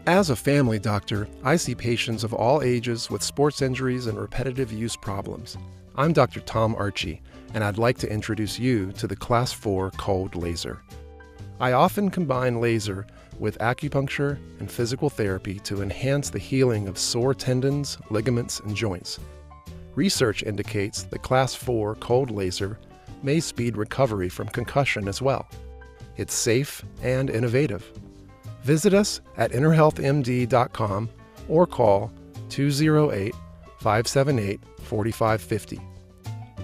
As a family doctor, I see patients of all ages with sports injuries and repetitive use problems. I'm Dr. Tom Archie, and I'd like to introduce you to the Class 4 cold laser. I often combine laser with acupuncture and physical therapy to enhance the healing of sore tendons, ligaments, and joints. Research indicates the Class 4 cold laser may speed recovery from concussion as well. It's safe and innovative. Visit us at innerhealthmd.com or call 208-578-4550.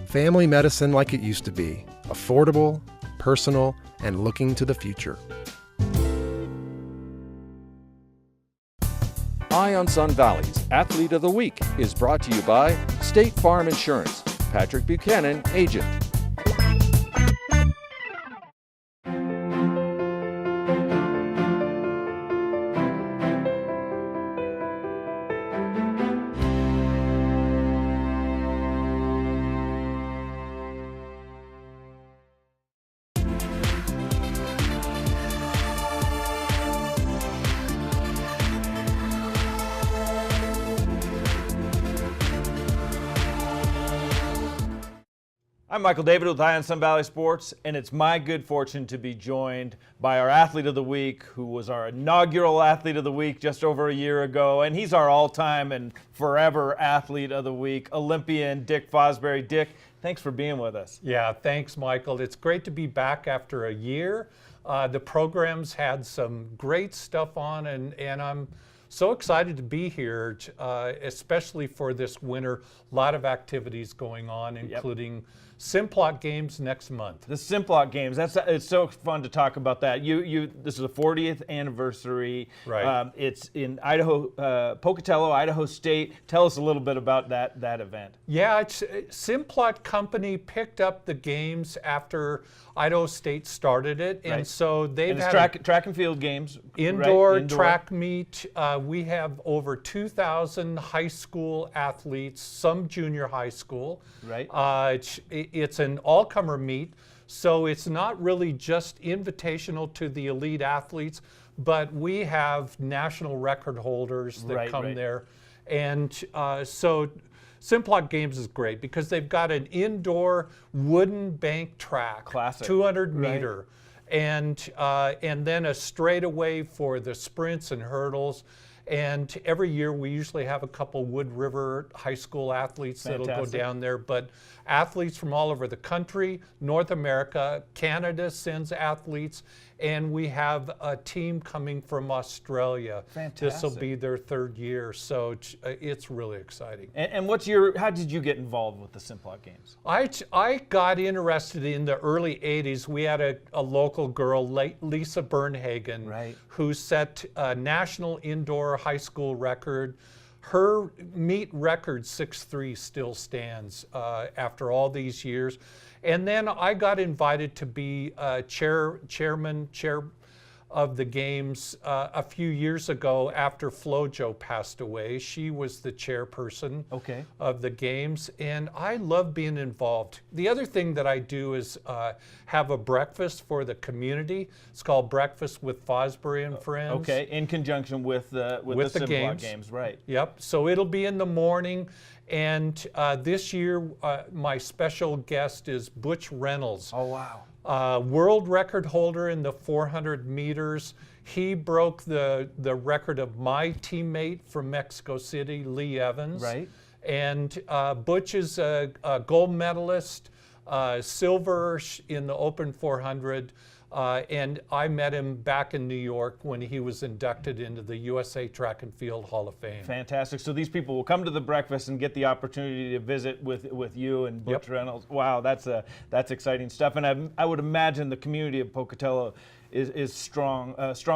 Family medicine like it used to be, affordable, personal, and looking to the future. Eye on Sun Valley's Athlete of the Week is brought to you by State Farm Insurance. Patrick Buchanan, agent. I'm Michael David with Eye on Sun Valley Sports, and it's my good fortune to be joined by our Athlete of the Week, who was our inaugural Athlete of the Week just over a year ago, and he's our all-time and forever Athlete of the Week, Olympian Dick Fosbury. Dick, thanks for being with us. Yeah, thanks, Michael. It's great to be back after a year. The program's had some great stuff on, and I'm so excited to be here, especially for this winter. A lot of activities going on, including Simplot Games next month. The Simplot Games, it's so fun to talk about that. This is the 40th anniversary. Right. It's in Idaho, Pocatello, Idaho State. Tell us a little bit about that event. Yeah, Simplot Company picked up the games after Idaho State started it, and so they've had track and field games. Indoor track meet. We have over 2,000 high school athletes, some junior high school. Right. It's an all-comer meet, so it's not really just invitational to the elite athletes, but we have national record holders that come there. And so Simplot Games is great because they've got an indoor wooden bank track, classic, 200 meter, and then a straightaway for the sprints and hurdles. And every year we usually have a couple Wood River high school athletes that'll go down there, but athletes from all over the country, North America, Canada sends athletes, and we have a team coming from Australia. Fantastic. This will be their third year, so it's really exciting. And how did you get involved with the Simplot Games? I got interested in the early 80s. We had a local girl, Lisa Bernhagen, who set a national indoor high school record. Her meet record 6'3" still stands after all these years. And then I got invited to be chair of the games a few years ago after FloJo passed away. She was the chairperson of the games, and I love being involved. The other thing that I do is have a breakfast for the community. It's called Breakfast with Fosbury and Friends. Okay, in conjunction with the Simplot Games, right? Yep. So it'll be in the morning. And this year, my special guest is Butch Reynolds. Oh, wow. World record holder in the 400 meters. He broke the record of my teammate from Mexico City, Lee Evans. Right. And Butch is a gold medalist, silver in the Open 400. And I met him back in New York when he was inducted into the USA Track and Field Hall of Fame. Fantastic. So these people will come to the breakfast and get the opportunity to visit with you and Butch Reynolds. Wow, that's exciting stuff. And I would imagine the community of Pocatello is strong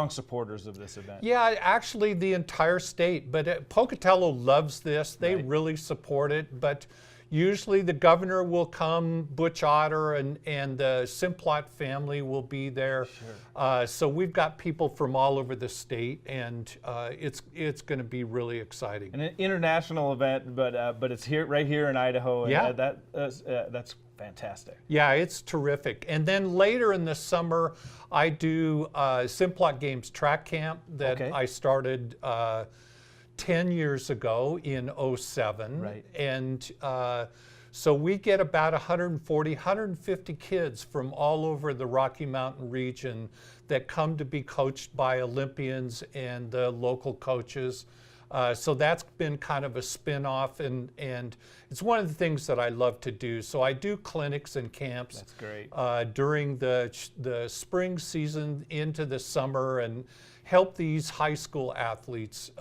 supporters of this event. Yeah, actually the entire state. But Pocatello loves this. They really support it. But usually the governor will come, Butch Otter, and the Simplot family will be there. Sure. So we've got people from all over the state, and it's going to be really exciting. An international event, but it's right here in Idaho. And that's fantastic. Yeah, it's terrific. And then later in the summer, I do Simplot Games track camp that I started 10 years ago in '07. Right. And so we get about 140, 150 kids from all over the Rocky Mountain region that come to be coached by Olympians and the local coaches. So that's been kind of a spin-off, and it's one of the things that I love to do. So I do clinics and camps. That's great. During the spring season into the summer, and help these high school athletes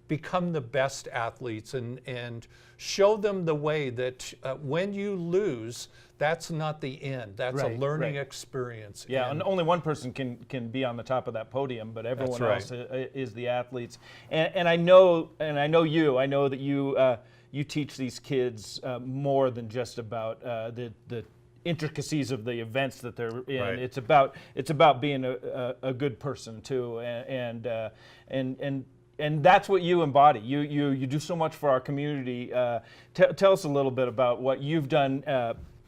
become the best athletes, and show them the way that when you lose, that's not the end. That's a learning experience. Yeah, and only one person can be on the top of that podium, but everyone else is the athletes. And I know you. I know that you teach these kids more than just about the intricacies of the events that they're in. Right. It's about being a good person too, and that's what you embody. You do so much for our community. Tell us a little bit about what you've done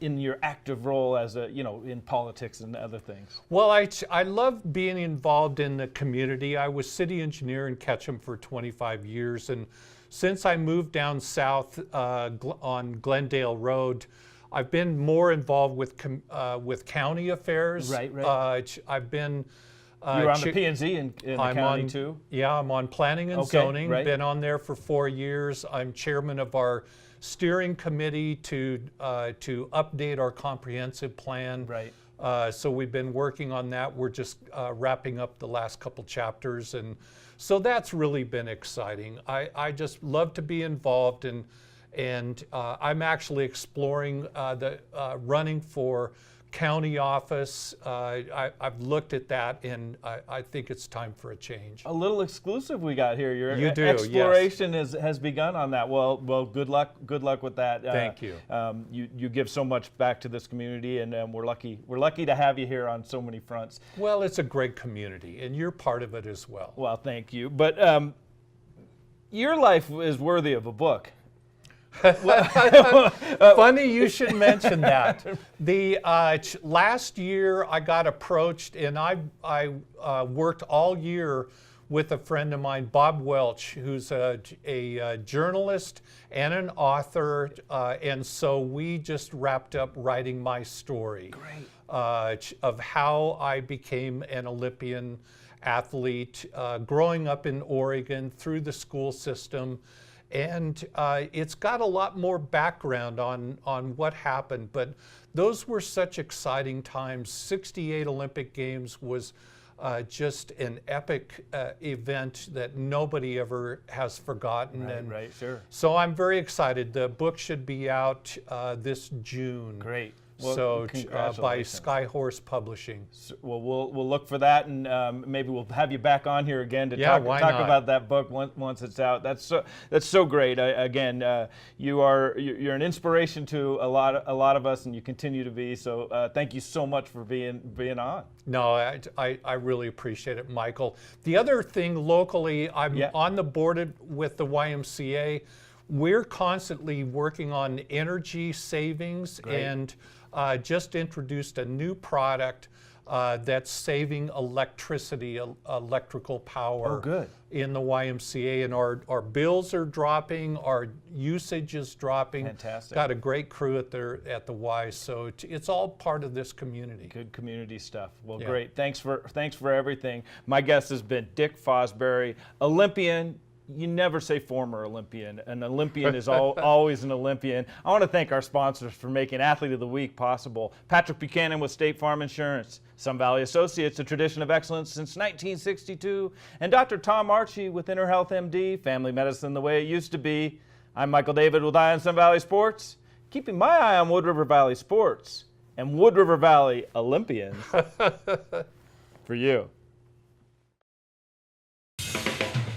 in your active role as in politics and other things. Well, I love being involved in the community. I was city engineer in Ketchum for 25 years, and since I moved down south on Glendale Road, I've been more involved with county affairs. Right. I've been. You're on the P&Z in the county too? Yeah, I'm on planning and zoning. Right. Been on there for 4 years. I'm chairman of our steering committee to update our comprehensive plan. Right. So we've been working on that. We're just wrapping up the last couple chapters, and so that's really been exciting. I just love to be involved, and I'm actually exploring running for county office. I've looked at that, and I think it's time for a change. A little exclusive we got here. Your exploration has begun on that. Well, good luck with that. Thank you. You give so much back to this community, and we're lucky to have you here on so many fronts. Well, it's a great community, and you're part of it as well. Well, thank you. But your life is worthy of a book. Funny you should mention that. The last year I got approached, and I worked all year with a friend of mine, Bob Welch, who's a journalist and an author, and so we just wrapped up writing my story. Great. Of how I became an Olympian athlete, growing up in Oregon through the school system. And it's got a lot more background on what happened, but those were such exciting times. 68 Olympic Games was just an epic event that nobody ever has forgotten. Right, sure. So I'm very excited. The book should be out this June. Great. Well, so by Skyhorse Publishing. Well, we'll look for that, and maybe we'll have you back on here again to talk about that book once it's out. That's so great. You're an inspiration to a lot of us, and you continue to be. So thank you so much for being on. No, I really appreciate it, Michael. The other thing locally, I'm on the board with the YMCA. We're constantly working on energy savings. Great. And just introduced a new product that's saving electricity, electrical power in the YMCA, and our bills are dropping, our usage is dropping. Fantastic. Got a great crew at the Y, so it's all part of this community. Good community stuff. Well, great. Thanks for everything. My guest has been Dick Fosbury, Olympian. You never say former Olympian. An Olympian is always an Olympian. I want to thank our sponsors for making Athlete of the Week possible. Patrick Buchanan with State Farm Insurance, Sun Valley Associates, a tradition of excellence since 1962, and Dr. Tom Archie with Inner Health MD, family medicine the way it used to be. I'm Michael David with Eye on Sun Valley Sports, keeping my eye on Wood River Valley sports and Wood River Valley Olympians for you.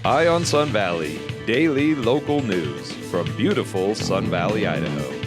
Eye on Sun Valley, daily local news from beautiful Sun Valley, Idaho.